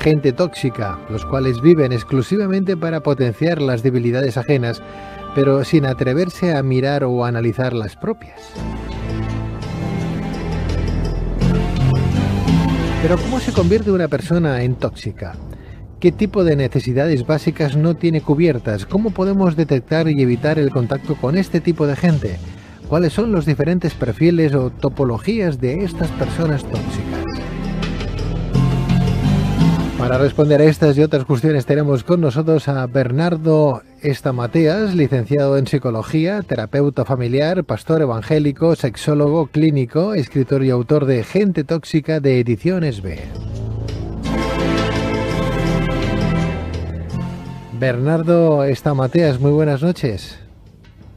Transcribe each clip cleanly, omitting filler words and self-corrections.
gente tóxica, los cuales viven exclusivamente para potenciar las debilidades ajenas, pero sin atreverse a mirar o analizar las propias. Pero ¿cómo se convierte una persona en tóxica? ¿Qué tipo de necesidades básicas no tiene cubiertas? ¿Cómo podemos detectar y evitar el contacto con este tipo de gente? ¿Cuáles son los diferentes perfiles o topologías de estas personas tóxicas? Para responder a estas y otras cuestiones tenemos con nosotros a Bernardo Estamateas, licenciado en Psicología, terapeuta familiar, pastor evangélico, sexólogo clínico, escritor y autor de Gente Tóxica de Ediciones B. Bernardo Estamateas, muy buenas noches.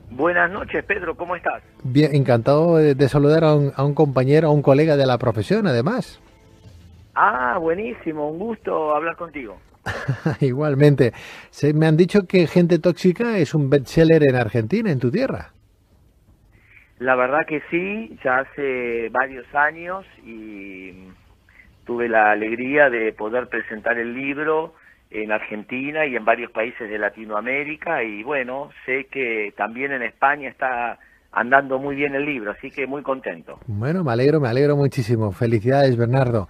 Buenas noches, Pedro, ¿cómo estás? Bien, encantado de saludar a un compañero, a un colega de la profesión, además. Ah, buenísimo, un gusto hablar contigo. Igualmente. Me han dicho que Gente Tóxica es un bestseller en Argentina, en tu tierra. La verdad que sí, ya hace varios años y tuve la alegría de poder presentar el libro en Argentina y en varios países de Latinoamérica y bueno, sé que también en España está andando muy bien el libro, así que muy contento. Bueno, me alegro muchísimo. Felicidades, Bernardo.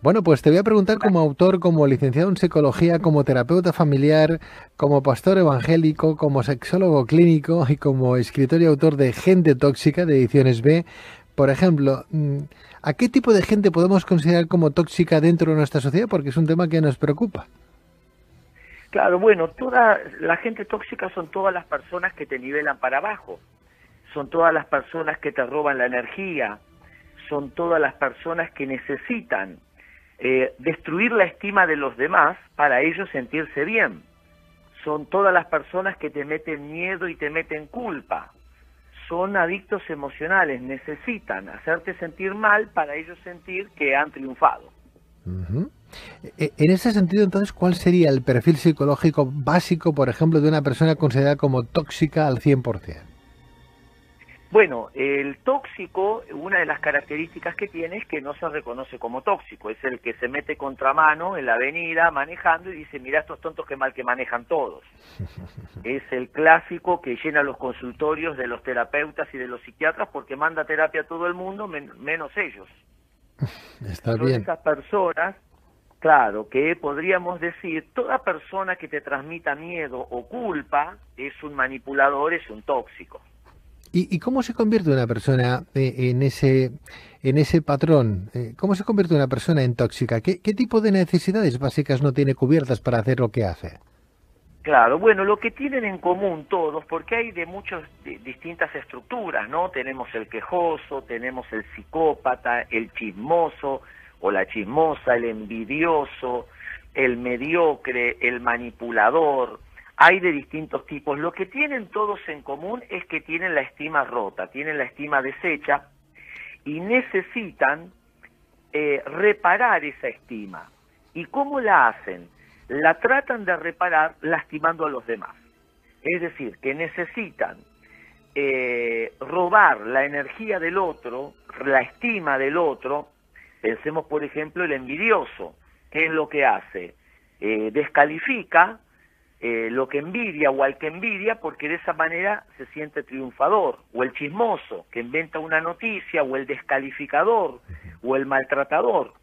Bueno, pues te voy a preguntar como autor, como licenciado en psicología, como terapeuta familiar, como pastor evangélico, como sexólogo clínico y como escritor y autor de Gente Tóxica de Ediciones B. Por ejemplo, ¿a qué tipo de gente podemos considerar como tóxica dentro de nuestra sociedad? Porque es un tema que nos preocupa. Claro, bueno, toda la gente tóxica son todas las personas que te nivelan para abajo, son todas las personas que te roban la energía, son todas las personas que necesitan destruir la estima de los demás para ellos sentirse bien. Son todas las personas que te meten miedo y te meten culpa. Son adictos emocionales, necesitan hacerte sentir mal para ellos sentir que han triunfado. Uh-huh. En ese sentido, entonces, ¿cuál sería el perfil psicológico básico, por ejemplo, de una persona considerada como tóxica al 100%? Bueno, el tóxico, una de las características que tiene es que no se reconoce como tóxico, es el que se mete contramano en la avenida manejando y dice, mira estos tontos que mal que manejan todos. Es el clásico que llena los consultorios de los terapeutas y de los psiquiatras porque manda terapia a todo el mundo menos ellos. Está Son bien. esas personas, claro, que podríamos decir, toda persona que te transmita miedo o culpa es un manipulador, es un tóxico. ¿Y cómo se convierte una persona en ese patrón? ¿Cómo se convierte una persona en tóxica? ¿Qué tipo de necesidades básicas no tiene cubiertas para hacer lo que hace? Claro, bueno, lo que tienen en común todos, porque hay de muchas distintas estructuras, ¿no? Tenemos el quejoso, tenemos el psicópata, el chismoso o la chismosa, el envidioso, el mediocre, el manipulador. Hay de distintos tipos. Lo que tienen todos en común es que tienen la estima rota, tienen la estima deshecha y necesitan reparar esa estima. ¿Y cómo la hacen? La tratan de reparar lastimando a los demás. Es decir, que necesitan robar la energía del otro, la estima del otro. Pensemos, por ejemplo, el envidioso. ¿Qué es lo que hace? Descalifica lo que envidia o al que envidia porque de esa manera se siente triunfador, o el chismoso que inventa una noticia, o el descalificador o el maltratador.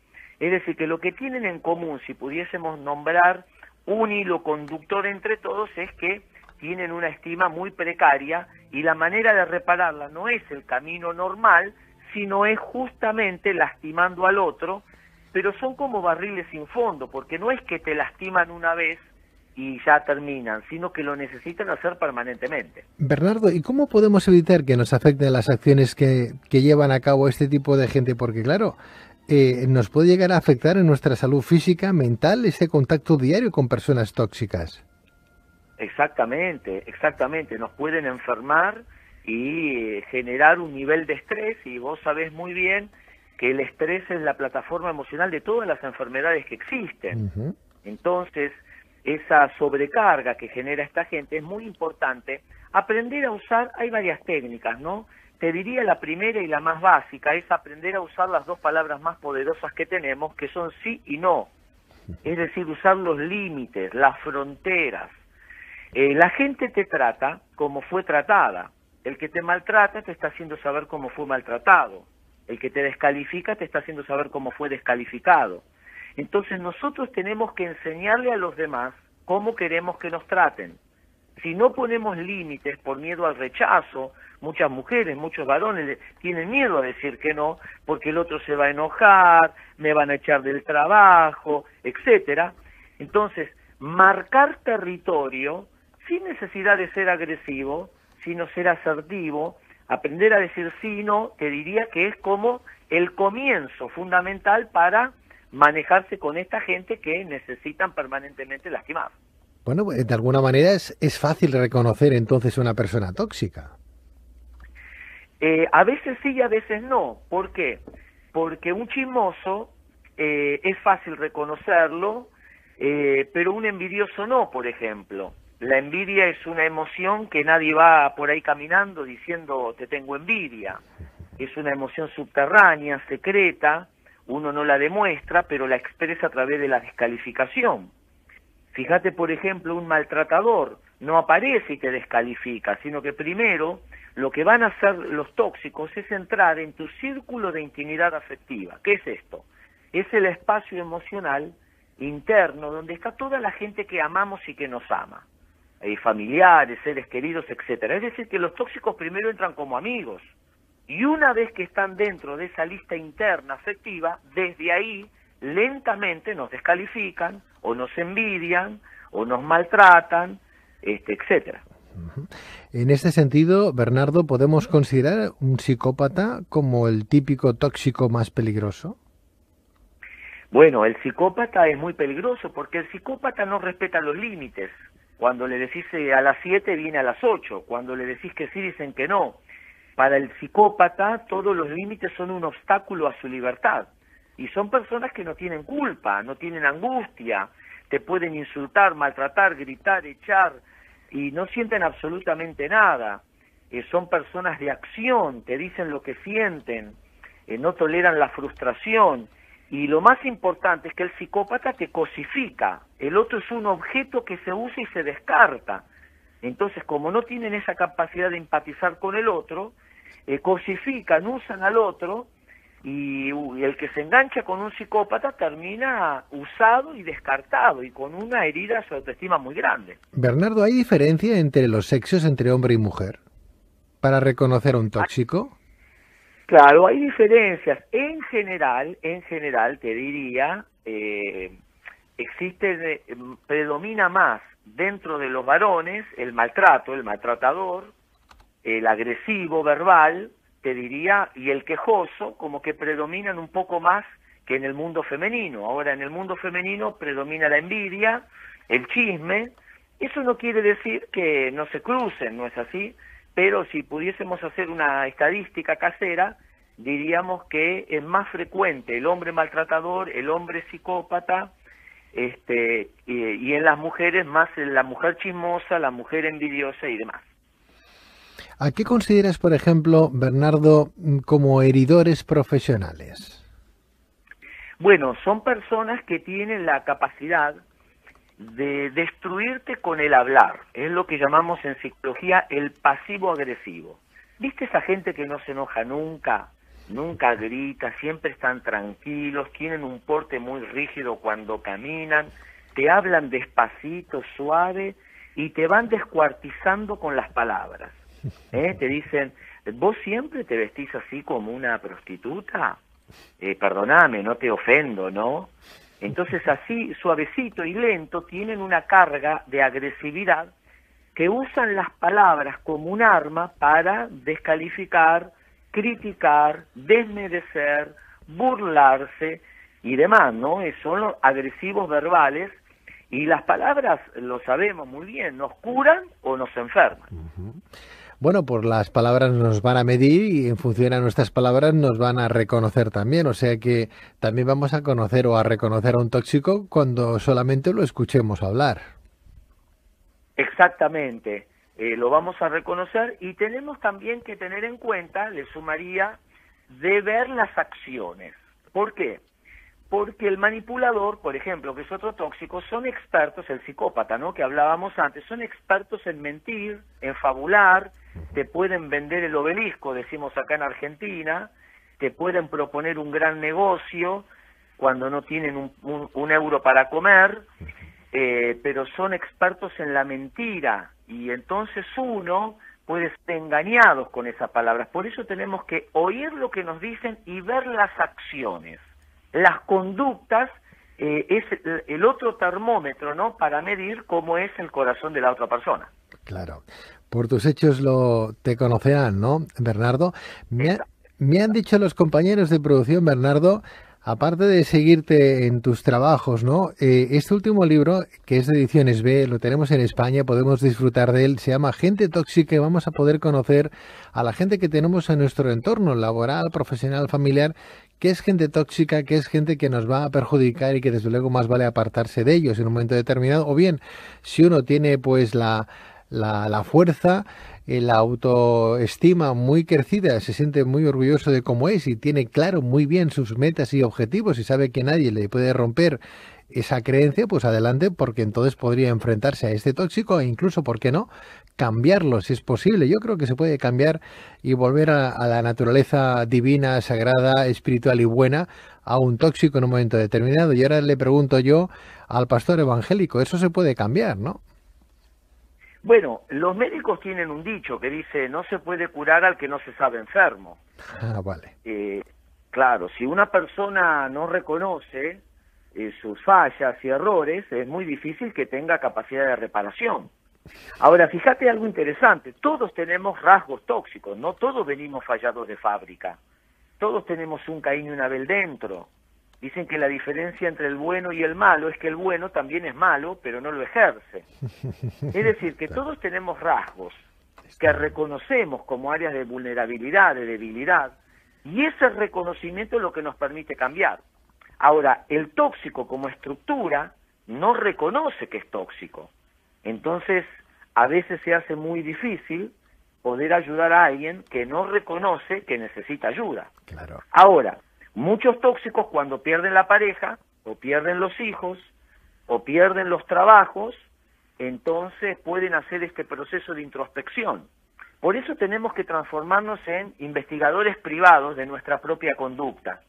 Es decir, que lo que tienen en común, si pudiésemos nombrar un hilo conductor entre todos, es que tienen una estima muy precaria y la manera de repararla no es el camino normal, sino es justamente lastimando al otro, pero son como barriles sin fondo, porque no es que te lastiman una vez y ya terminan, sino que lo necesitan hacer permanentemente. Bernardo, ¿y cómo podemos evitar que nos afecten las acciones que llevan a cabo este tipo de gente? Porque claro, nos puede llegar a afectar en nuestra salud física, mental, ese contacto diario con personas tóxicas. Exactamente, exactamente. Nos pueden enfermar y generar un nivel de estrés, y vos sabés muy bien que el estrés es la plataforma emocional de todas las enfermedades que existen. Uh-huh. Entonces, esa sobrecarga que genera esta gente es muy importante. Aprender a usar, hay varias técnicas, ¿no? Te diría la primera y la más básica, es aprender a usar las dos palabras más poderosas que tenemos, que son sí y no. es decir, usar los límites, las fronteras. La gente te trata como fue tratada. El que te maltrata te está haciendo saber cómo fue maltratado. El que te descalifica te está haciendo saber cómo fue descalificado. Entonces nosotros tenemos que enseñarle a los demás cómo queremos que nos traten. Si no ponemos límites por miedo al rechazo, muchas mujeres, muchos varones tienen miedo a decir que no, porque el otro se va a enojar, me van a echar del trabajo, etcétera. Entonces, marcar territorio sin necesidad de ser agresivo, sino ser asertivo, aprender a decir sí, no, te diría que es como el comienzo fundamental para manejarse con esta gente que necesitan permanentemente lastimar. Bueno, de alguna manera es fácil reconocer entonces una persona tóxica. A veces sí y a veces no. ¿Por qué? Porque un chismoso es fácil reconocerlo, pero un envidioso no, por ejemplo. La envidia es una emoción que nadie va por ahí caminando diciendo te tengo envidia. Es una emoción subterránea, secreta, uno no la demuestra, pero la expresa a través de la descalificación. Fíjate, por ejemplo, un maltratador no aparece y te descalifica, sino que primero lo que van a hacer los tóxicos es entrar en tu círculo de intimidad afectiva. ¿Qué es esto? Es el espacio emocional interno donde está toda la gente que amamos y que nos ama. Familiares, seres queridos, etcétera. Es decir, que los tóxicos primero entran como amigos. Y una vez que están dentro de esa lista interna afectiva, desde ahí lentamente nos descalifican, o nos envidian, o nos maltratan, etcétera. En este sentido, Bernardo, ¿podemos considerar un psicópata como el típico tóxico más peligroso? Bueno, el psicópata es muy peligroso porque el psicópata no respeta los límites. Cuando le decís a las 7 viene a las 8, cuando le decís que sí dicen que no. Para el psicópata todos los límites son un obstáculo a su libertad. Y son personas que no tienen culpa, no tienen angustia, te pueden insultar, maltratar, gritar, echar, y no sienten absolutamente nada. Son personas de acción, te dicen lo que sienten, no toleran la frustración. Y lo más importante es que el psicópata te cosifica, el otro es un objeto que se usa y se descarta. Entonces, como no tienen esa capacidad de empatizar con el otro, cosifican, usan al otro, y el que se engancha con un psicópata termina usado y descartado y con una herida a su autoestima muy grande. Bernardo, ¿hay diferencia entre los sexos, entre hombre y mujer, para reconocer a un tóxico? Claro, hay diferencias. En general te diría, predomina más dentro de los varones el maltrato, el maltratador, el agresivo verbal, te diría, y el quejoso, como que predominan un poco más que en el mundo femenino. Ahora, en el mundo femenino predomina la envidia, el chisme. Eso no quiere decir que no se crucen, ¿no es así? Pero si pudiésemos hacer una estadística casera, diríamos que es más frecuente el hombre maltratador, el hombre psicópata, y en las mujeres más la mujer chismosa, la mujer envidiosa y demás. ¿A qué consideras, por ejemplo, Bernardo, como heridores profesionales? Bueno, son personas que tienen la capacidad de destruirte con el hablar. Es lo que llamamos en psicología el pasivo-agresivo. ¿Viste esa gente que no se enoja nunca? Nunca grita, siempre están tranquilos, tienen un porte muy rígido cuando caminan, te hablan despacito, suave, y te van descuartizando con las palabras. Te dicen, ¿vos siempre te vestís así como una prostituta? Perdóname, no te ofendo, ¿no? Entonces así, suavecito y lento, tienen una carga de agresividad que usan las palabras como un arma para descalificar, criticar, desmerecer, burlarse y demás, ¿no? Son los agresivos verbales, y las palabras, lo sabemos muy bien, nos curan o nos enferman. Bueno, pues las palabras nos van a medir y en función a nuestras palabras nos van a reconocer también. O sea que también vamos a conocer o a reconocer a un tóxico cuando solamente lo escuchemos hablar. Exactamente. Lo vamos a reconocer, y tenemos también que tener en cuenta, le sumaría, de ver las acciones. ¿Por qué? Porque el manipulador, por ejemplo, que es otro tóxico, son expertos, el psicópata, ¿no?, que hablábamos antes, son expertos en mentir, en fabular, te pueden vender el obelisco, decimos acá en Argentina, te pueden proponer un gran negocio cuando no tienen un euro para comer, pero son expertos en la mentira, y entonces uno puede ser engañado con esas palabras. Por eso tenemos que oír lo que nos dicen y ver las acciones. Las conductas es el otro termómetro, ¿no?, para medir cómo es el corazón de la otra persona. Claro. Por tus hechos te conocerán, ¿no, Bernardo? Me han dicho los compañeros de producción, Bernardo, aparte de seguirte en tus trabajos, ¿no? Este último libro, que es de Ediciones B, lo tenemos en España, podemos disfrutar de él, se llama Gente Tóxica, y vamos a poder conocer a la gente que tenemos en nuestro entorno laboral, profesional, familiar, que es gente tóxica, que es gente que nos va a perjudicar y que desde luego más vale apartarse de ellos en un momento determinado. O bien, si uno tiene pues la fuerza, la autoestima muy crecida, se siente muy orgulloso de cómo es y tiene claro muy bien sus metas y objetivos y sabe que nadie le puede romper esa creencia, pues adelante, porque entonces podría enfrentarse a este tóxico e incluso, ¿por qué no?, cambiarlo si es posible. Yo creo que se puede cambiar y volver a la naturaleza divina, sagrada, espiritual y buena a un tóxico en un momento determinado. Y ahora le pregunto yo al pastor evangélico, ¿eso se puede cambiar, no? Bueno, los médicos tienen un dicho que dice, no se puede curar al que no se sabe enfermo. Ah, vale. Claro, si una persona no reconoce sus fallas y errores, es muy difícil que tenga capacidad de reparación. Ahora, fíjate algo interesante, todos tenemos rasgos tóxicos, no todos venimos fallados de fábrica, todos tenemos un Caín y un Abel dentro. Dicen que la diferencia entre el bueno y el malo es que el bueno también es malo, pero no lo ejerce. Es decir, que todos tenemos rasgos que reconocemos como áreas de vulnerabilidad, de debilidad, y ese reconocimiento es lo que nos permite cambiar. Ahora, el tóxico como estructura no reconoce que es tóxico. Entonces, a veces se hace muy difícil poder ayudar a alguien que no reconoce que necesita ayuda. Claro. Ahora, muchos tóxicos cuando pierden la pareja, o pierden los hijos, o pierden los trabajos, entonces pueden hacer este proceso de introspección. Por eso tenemos que transformarnos en investigadores privados de nuestra propia conducta.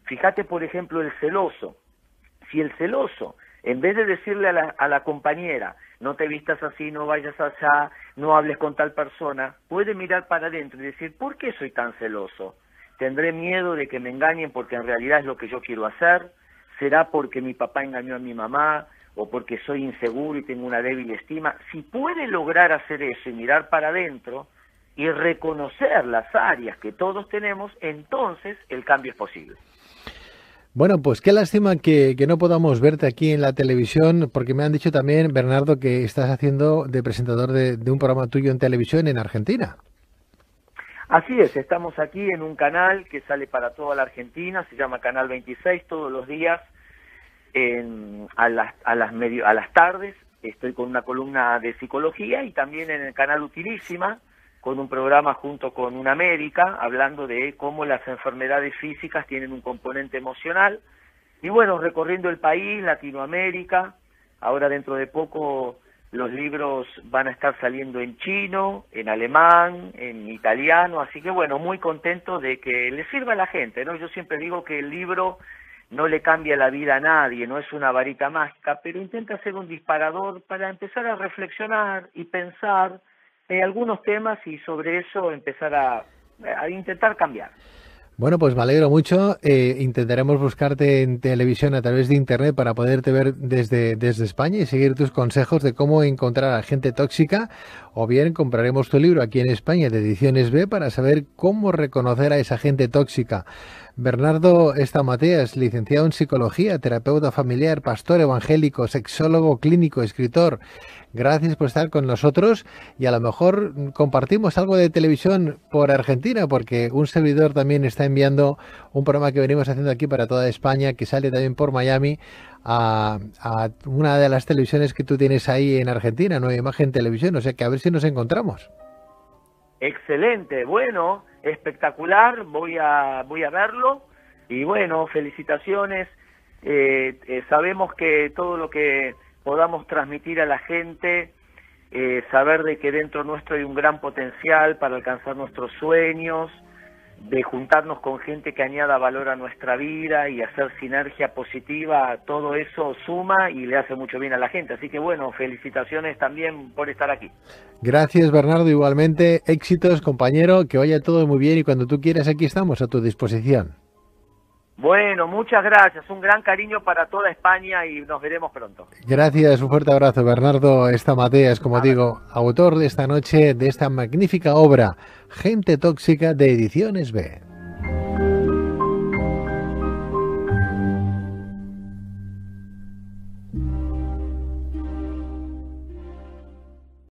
Fíjate, por ejemplo, el celoso. Si el celoso, en vez de decirle a la compañera, no te vistas así, no vayas allá, no hables con tal persona, puede mirar para adentro y decir, ¿por qué soy tan celoso? ¿Tendré miedo de que me engañen porque en realidad es lo que yo quiero hacer? ¿Será porque mi papá engañó a mi mamá? ¿O porque soy inseguro y tengo una débil estima? Si puede lograr hacer eso y mirar para adentro y reconocer las áreas que todos tenemos, entonces el cambio es posible. Bueno, pues qué lástima que no podamos verte aquí en la televisión, porque me han dicho también, Bernardo, que estás haciendo de presentador de un programa tuyo en televisión en Argentina. Así es, estamos aquí en un canal que sale para toda la Argentina, se llama Canal 26, todos los días a las tardes. Estoy con una columna de psicología y también en el canal Utilísima, con un programa junto con Una América, hablando de cómo las enfermedades físicas tienen un componente emocional. Y bueno, recorriendo el país, Latinoamérica, ahora dentro de poco los libros van a estar saliendo en chino, en alemán, en italiano, así que bueno, muy contento de que le sirva a la gente, ¿no? Yo siempre digo que el libro no le cambia la vida a nadie, no es una varita mágica, pero intenta ser un disparador para empezar a reflexionar y pensar algunos temas y sobre eso empezar a intentar cambiar. Bueno, pues me alegro mucho. Intentaremos buscarte en televisión a través de internet para poderte ver desde España y seguir tus consejos de cómo encontrar a gente tóxica, o bien compraremos tu libro aquí en España de Ediciones B para saber cómo reconocer a esa gente tóxica. Bernardo Estamateas, licenciado en Psicología, terapeuta familiar, pastor evangélico, sexólogo clínico, escritor. Gracias por estar con nosotros y a lo mejor compartimos algo de televisión por Argentina, porque un servidor también está enviando un programa que venimos haciendo aquí para toda España, que sale también por Miami, a una de las televisiones que tú tienes ahí en Argentina, Nueva Imagen Televisión, o sea que a ver si nos encontramos. Excelente, bueno, espectacular, voy a verlo y bueno, felicitaciones Sabemos que todo lo que podamos transmitir a la gente, saber de que dentro nuestro hay un gran potencial para alcanzar nuestros sueños, de juntarnos con gente que añada valor a nuestra vida y hacer sinergia positiva, todo eso suma y le hace mucho bien a la gente. Así que bueno, felicitaciones también por estar aquí. Gracias, Bernardo, igualmente. Éxitos, compañero, que vaya todo muy bien y cuando tú quieras aquí estamos a tu disposición. Bueno, muchas gracias, un gran cariño para toda España y nos veremos pronto. Gracias, un fuerte abrazo, Bernardo Estamateas, como digo, autor de esta noche de esta magnífica obra, Gente Tóxica, de Ediciones B.